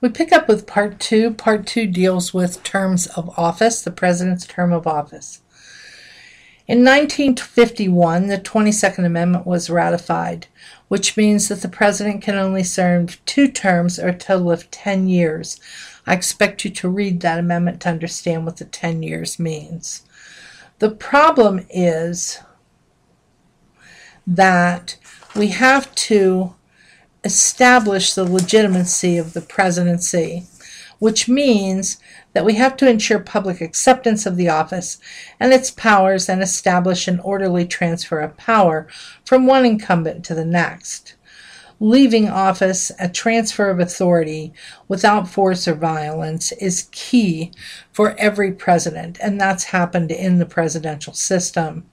We pick up with part two. Part two deals with terms of office, the president's term of office. In 1951, the 22nd Amendment was ratified, which means that the president can only serve 2 terms or a total of 10 years. I expect you to read that amendment to understand what the 10 years means. The problem is that we have to establish the legitimacy of the presidency, which means that we have to ensure public acceptance of the office and its powers and establish an orderly transfer of power from one incumbent to the next. Leaving office, a transfer of authority without force or violence, is key for every president, and that's happened in the presidential system.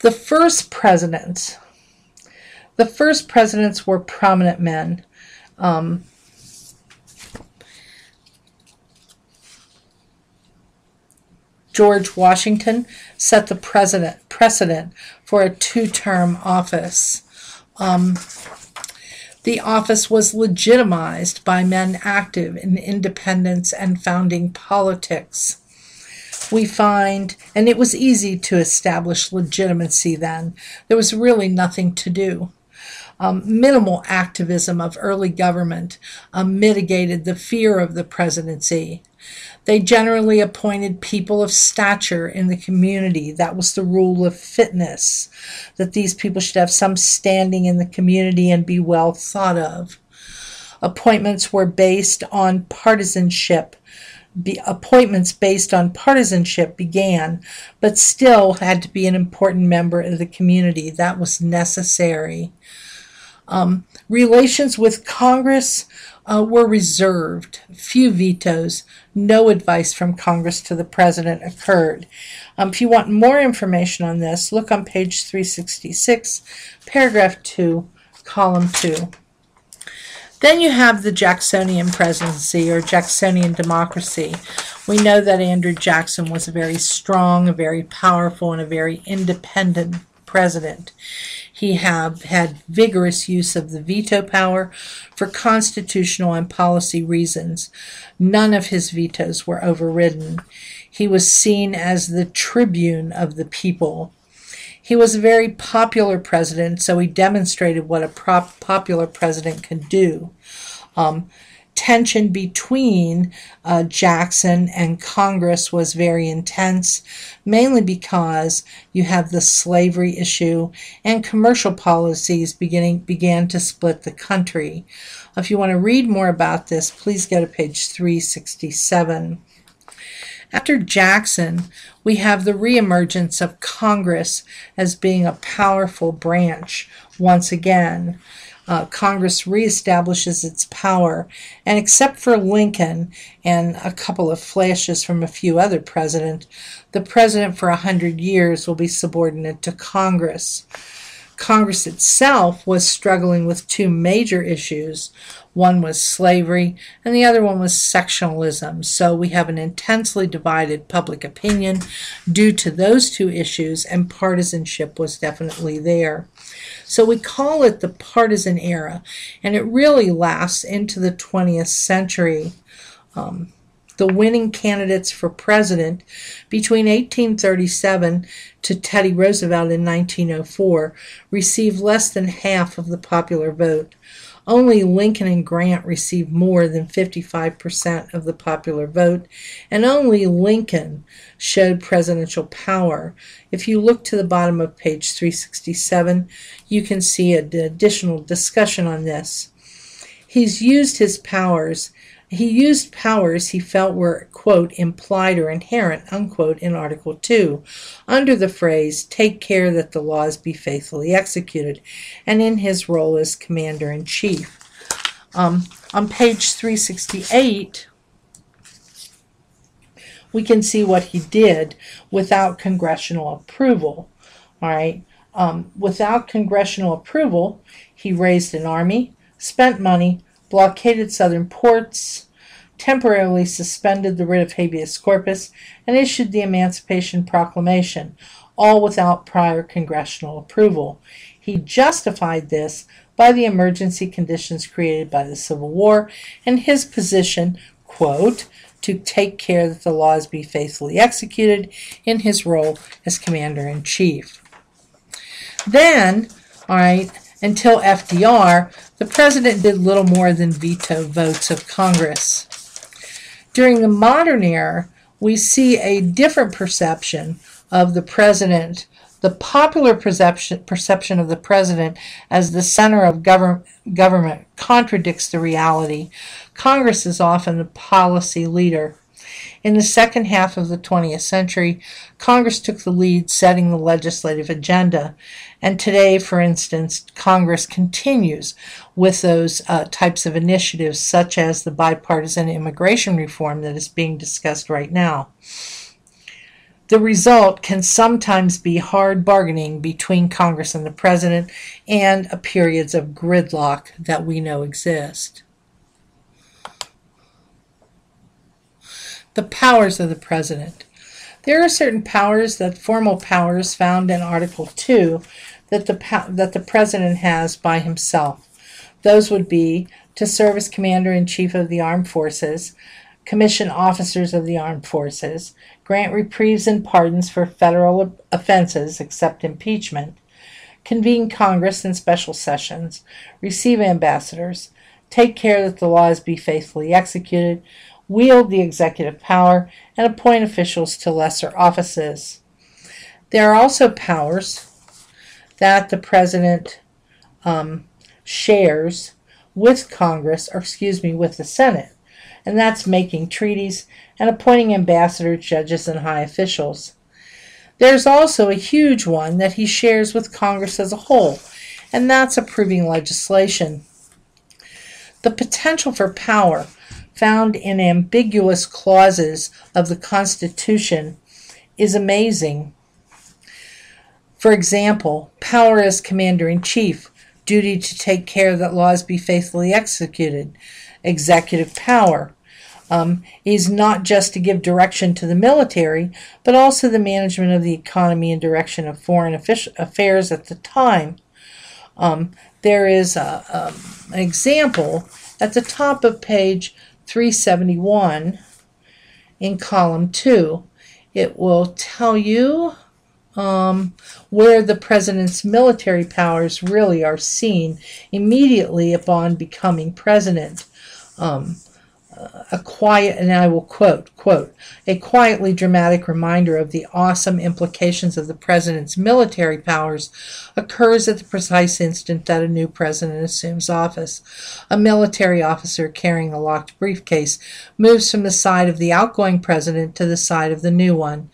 The first presidents were prominent men. George Washington set the precedent for a 2-term office. The office was legitimized by men active in independence and founding politics. We find, and it was easy to establish legitimacy then. There was really nothing to do. Minimal activism of early government mitigated the fear of the presidency. They generally appointed people of stature in the community. That was the rule of fitness, that these people should have some standing in the community and be well thought of. Appointments were based on partisanship. Appointments based on partisanship began, but still had to be an important member of the community. That was necessary. Relations with Congress were reserved. Few vetoes. No advice from Congress to the president occurred. If you want more information on this, look on page 366, paragraph 2, column 2. Then you have the Jacksonian presidency or Jacksonian democracy. We know that Andrew Jackson was a very strong, a very powerful, and a very independent president. He had vigorous use of the veto power for constitutional and policy reasons. None of his vetoes were overridden. He was seen as the tribune of the people. He was a very popular president, so he demonstrated what a popular president could do. Tension between Jackson and Congress was very intense, mainly because you have the slavery issue and commercial policies began to split the country. If you want to read more about this, please go to page 367. After Jackson, we have the reemergence of Congress as being a powerful branch once again. Congress reestablishes its power, and except for Lincoln and a couple of flashes from a few other presidents, the president for 100 years will be subordinate to Congress. Congress itself was struggling with 2 major issues. One was slavery, and the other one was sectionalism. So we have an intensely divided public opinion due to those 2 issues, and partisanship was definitely there. So we call it the partisan era, and it really lasts into the 20th century. The winning candidates for president between 1837 to Teddy Roosevelt in 1904 received less than half of the popular vote. Only Lincoln and Grant received more than 55% of the popular vote, and only Lincoln showed presidential power. If you look to the bottom of page 367, you can see an additional discussion on this. He used powers he felt were, quote, implied or inherent, unquote, in Article 2, under the phrase, take care that the laws be faithfully executed, and in his role as Commander-in-Chief. On page 368, we can see what he did without congressional approval. All right. Without congressional approval, he raised an army, spent money, blockaded southern ports, temporarily suspended the writ of habeas corpus, and issued the Emancipation Proclamation, all without prior congressional approval. He justified this by the emergency conditions created by the Civil War and his position, quote, to take care that the laws be faithfully executed in his role as Commander-in-Chief. Then, all right, until FDR, the president did little more than veto votes of Congress. During the modern era, we see a different perception of the president. The popular perception of the president as the center of government contradicts the reality. Congress is often the policy leader. In the second half of the 20th century, Congress took the lead setting the legislative agenda. And today, for instance, Congress continues with those types of initiatives, such as the bipartisan immigration reform that is being discussed right now. The result can sometimes be hard bargaining between Congress and the president and periods of gridlock that we know exist. The powers of the president. There are certain powers, formal powers found in Article 2, that the president has by himself. Those would be to serve as Commander-in-Chief of the Armed Forces, commission officers of the Armed Forces, grant reprieves and pardons for federal offenses except impeachment, convene Congress in special sessions, receive ambassadors, take care that the laws be faithfully executed, wield the executive power, and appoint officials to lesser offices. There are also powers that the president shares with Congress, with the Senate, and that's making treaties and appointing ambassadors, judges, and high officials. There's also a huge one that he shares with Congress as a whole, and that's approving legislation. The potential for power found in ambiguous clauses of the Constitution is amazing. For example, power as Commander-in-Chief, duty to take care that laws be faithfully executed. Executive power is not just to give direction to the military, but also the management of the economy and direction of foreign affairs at the time. There is an example at the top of page 371 in column 2. It will tell you where the president's military powers really are seen immediately upon becoming president. And I will quote, a quietly dramatic reminder of the awesome implications of the president's military powers occurs at the precise instant that a new president assumes office. A military officer carrying a locked briefcase moves from the side of the outgoing president to the side of the new one.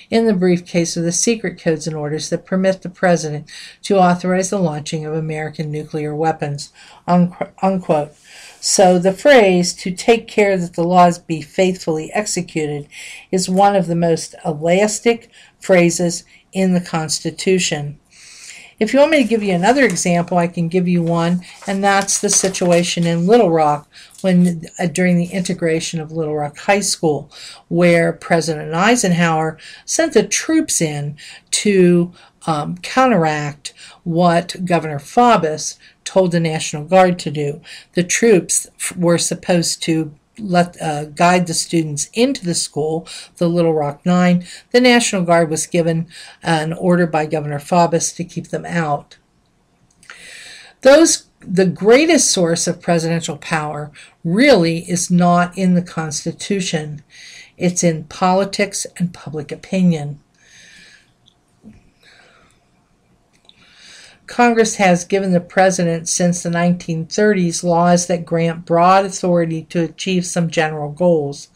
In the briefcase are the secret codes and orders that permit the president to authorize the launching of American nuclear weapons, unquote. So the phrase, to take care that the laws be faithfully executed, is one of the most elastic phrases in the Constitution. If you want me to give you another example, I can give you one, and that's the situation in Little Rock during the integration of Little Rock High School, where President Eisenhower sent the troops in to counteract what Governor Faubus told the National Guard to do. The troops were supposed to guide the students into the school, the Little Rock Nine. The National Guard was given an order by Governor Faubus to keep them out. The greatest source of presidential power really is not in the Constitution. It's in politics and public opinion. Congress has given the president since the 1930s laws that grant broad authority to achieve some general goals.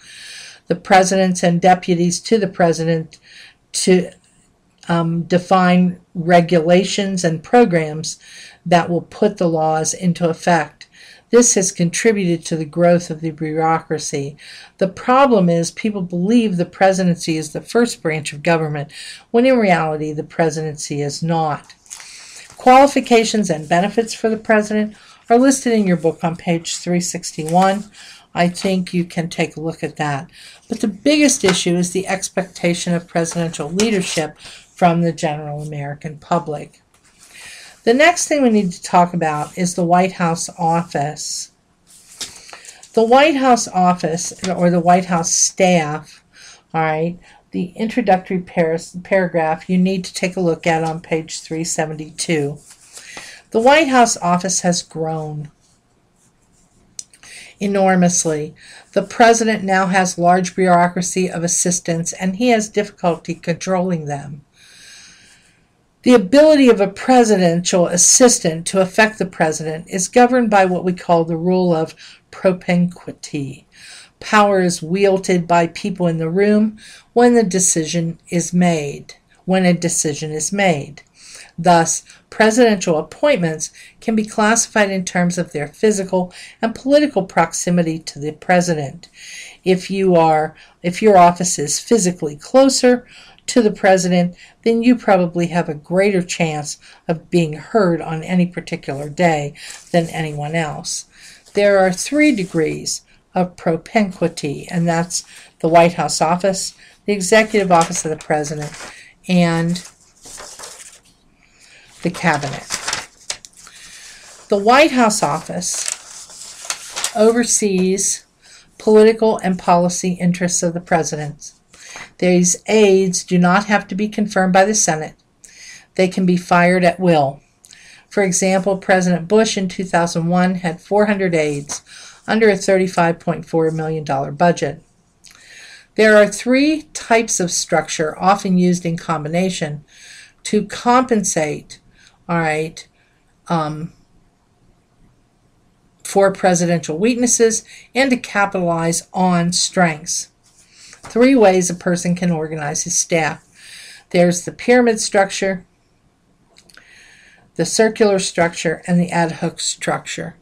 The presidents and deputies to the president to define regulations and programs that will put the laws into effect. This has contributed to the growth of the bureaucracy. The problem is people believe the presidency is the first branch of government, when in reality the presidency is not. Qualifications and benefits for the president are listed in your book on page 361. I think you can take a look at that. But the biggest issue is the expectation of presidential leadership from the general American public. The next thing we need to talk about is the White House office. The White House office, or the White House staff, all right, the introductory paragraph you need to take a look at on page 372. The White House office has grown enormously. The president now has large bureaucracy of assistants, and he has difficulty controlling them. The ability of a presidential assistant to affect the president is governed by what we call the rule of propinquity. Power is wielded by people in the room when a decision is made. Thus, presidential appointments can be classified in terms of their physical and political proximity to the president. If your office is physically closer to the president, then you probably have a greater chance of being heard on any particular day than anyone else. There are 3 degrees of propinquity, and that's the White House office, the executive office of the president, and the cabinet. The White House office oversees political and policy interests of the president. These aides do not have to be confirmed by the Senate. They can be fired at will. For example, President Bush in 2001 had 400 aides under a $35.4 million budget. There are 3 types of structure often used in combination to compensate, for presidential weaknesses and to capitalize on strengths. 3 ways a person can organize his staff. There's the pyramid structure, the circular structure, and the ad hoc structure.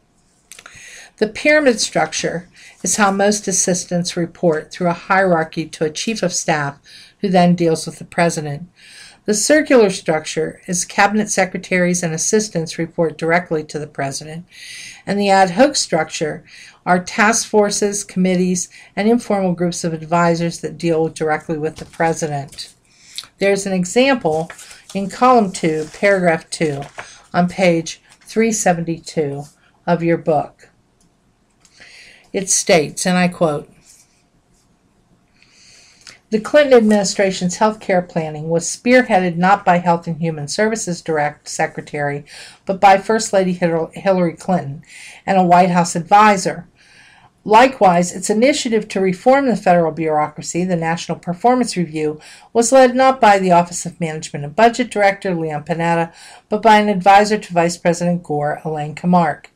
The pyramid structure is how most assistants report through a hierarchy to a chief of staff who then deals with the president. The circular structure is cabinet secretaries and assistants report directly to the president. And the ad hoc structure are task forces, committees, and informal groups of advisors that deal directly with the president. There's an example in column 2, paragraph 2, on page 372 of your book. It states, and I quote, "The Clinton administration's health care planning was spearheaded not by Health and Human Services Direct Secretary, but by First Lady Hillary Clinton and a White House advisor. Likewise, its initiative to reform the federal bureaucracy, the National Performance Review, was led not by the Office of Management and Budget Director, Leon Panetta, but by an advisor to Vice President Gore, Elaine Kamarck."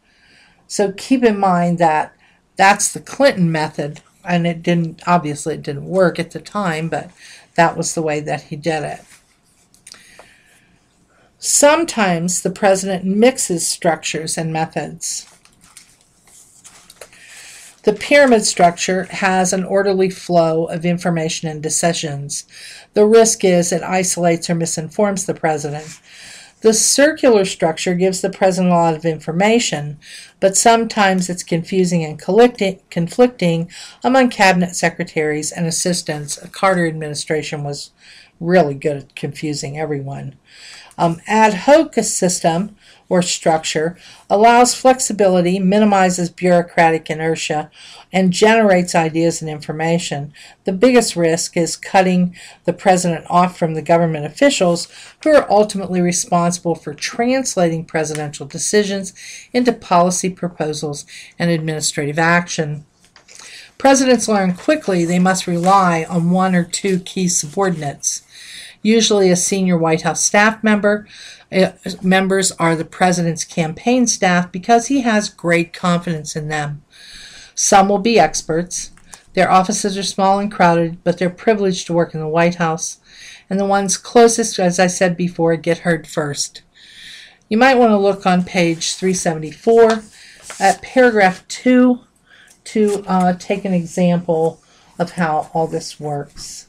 So keep in mind that that's the Clinton method, and it didn't work at the time, but that was the way that he did it. Sometimes the president mixes structures and methods. The pyramid structure has an orderly flow of information and decisions. The risk is it isolates or misinforms the president. The circular structure gives the president a lot of information, but sometimes it's confusing and conflicting among cabinet secretaries and assistants. The Carter administration was really good at confusing everyone. Ad hoc system or structure allows flexibility, minimizes bureaucratic inertia, and generates ideas and information. The biggest risk is cutting the president off from the government officials who are ultimately responsible for translating presidential decisions into policy proposals and administrative action. Presidents learn quickly they must rely on 1 or 2 key subordinates. Usually a senior White House staff member. Members are the president's campaign staff because he has great confidence in them. Some will be experts. Their offices are small and crowded, but they're privileged to work in the White House. And the ones closest, as I said before, get heard first. You might want to look on page 374 at paragraph 2 to take an example of how all this works.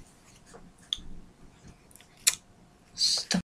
Stop.